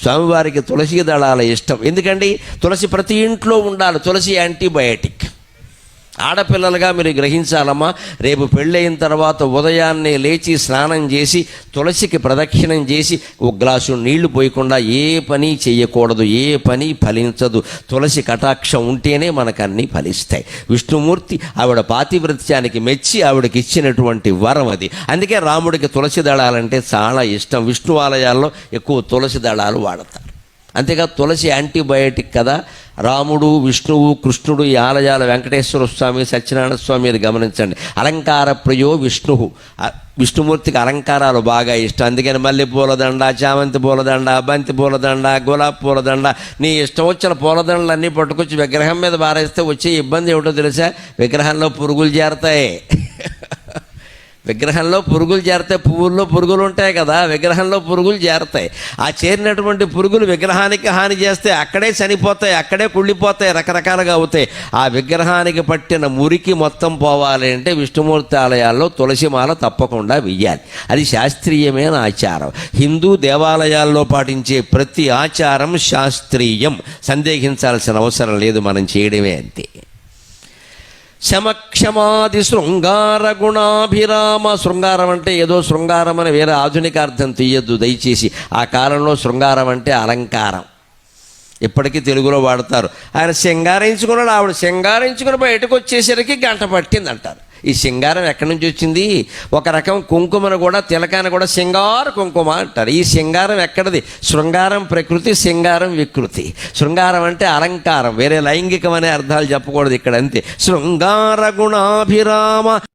స్వామివారికి తులసి దళాల ఇష్టం. ఎందుకండి? తులసి ప్రతి ఇంట్లో ఉండాలి. తులసి యాంటీబయాటిక్. ఆడపిల్లలుగా మీరు గ్రహించాలమ్మా. రేపు పెళ్ళయిన తర్వాత ఉదయాన్నే లేచి స్నానం చేసి తులసికి ప్రదక్షిణం చేసి ఒక గ్లాసు నీళ్లు పోయకుండా ఏ పని చేయకూడదు. ఏ పని ఫలించదు. తులసి కటాక్షం ఉంటేనే మనకు అన్నీ ఫలిస్తాయి. విష్ణుమూర్తి ఆవిడ పాతివ్రత్యానికి మెచ్చి ఆవిడకి ఇచ్చినటువంటి వరం అది. అందుకే రాముడికి తులసి దళాలంటే చాలా ఇష్టం. విష్ణు ఆలయాల్లో ఎక్కువ తులసి దళాలు వాడతారు. అంతేగా తులసి యాంటీబయాటిక్ కదా. రాముడు, విష్ణువు, కృష్ణుడు, ఈ ఆలయాల వెంకటేశ్వర స్వామి, సత్యనారాయణ స్వామి అది గమనించండి. అలంకార ప్రియో విష్ణువు. విష్ణుమూర్తికి అలంకారాలు బాగా ఇష్టం. అందుకని మల్లె పూలదండ, చామంతి పూలదండ, బంతి పూలదండ, గులాబీ పూలదండ, నీ ఇష్టం వచ్చిన పూలదండలు అన్నీ పట్టుకొచ్చి విగ్రహం మీద బారేస్తే వచ్చే ఇబ్బంది ఏమిటో తెలుసా? విగ్రహంలో పురుగులు చేరతాయి. విగ్రహంలో పురుగులు చేరతాయి. పువ్వుల్లో పురుగులు ఉంటాయి కదా, విగ్రహంలో పురుగులు చేరతాయి. ఆ చేరినటువంటి పురుగులు విగ్రహానికి హాని చేస్తే అక్కడే చనిపోతాయి, అక్కడే కుళ్ళిపోతాయి, రకరకాలుగా అవుతాయి. ఆ విగ్రహానికి పట్టిన మురికి మొత్తం పోవాలి అంటే విష్ణుమూర్తి ఆలయాల్లో తులసిమాల తప్పకుండా వెయ్యాలి. అది శాస్త్రీయమైన ఆచారం. హిందూ దేవాలయాల్లో పాటించే ప్రతి ఆచారం శాస్త్రీయం. సందేహించాల్సిన అవసరం లేదు, మనం చేయడమే అంతే. శమక్షమాది శృంగార గుణాభిరామ. శృంగారం అంటే ఏదో శృంగారం అని వేరే ఆధునిక అర్థం తీయద్దు దయచేసి. ఆ కాలంలో శృంగారం అంటే అలంకారం. ఇప్పటికీ తెలుగులో వాడతారు. ఆయన సింగారించుకున్నాడు, ఆవిడ సింగారించుకుని బయటకు వచ్చేసరికి గంట పట్టింది అంటారు. ఈ సింగారం ఎక్కడి నుంచి వచ్చింది? ఒక రకం కుంకుమను కూడా, తిలకాన్ని కూడా సింగార కుంకుమ అంటారు. ఈ సింగారం ఎక్కడిది? శృంగారం ప్రకృతి, సింగారం వికృతి. శృంగారం అంటే అలంకారం, వేరే లైంగికం అనే అర్థాలు చెప్పకూడదు ఇక్కడ, అంతే. శృంగార గుణాభిరామ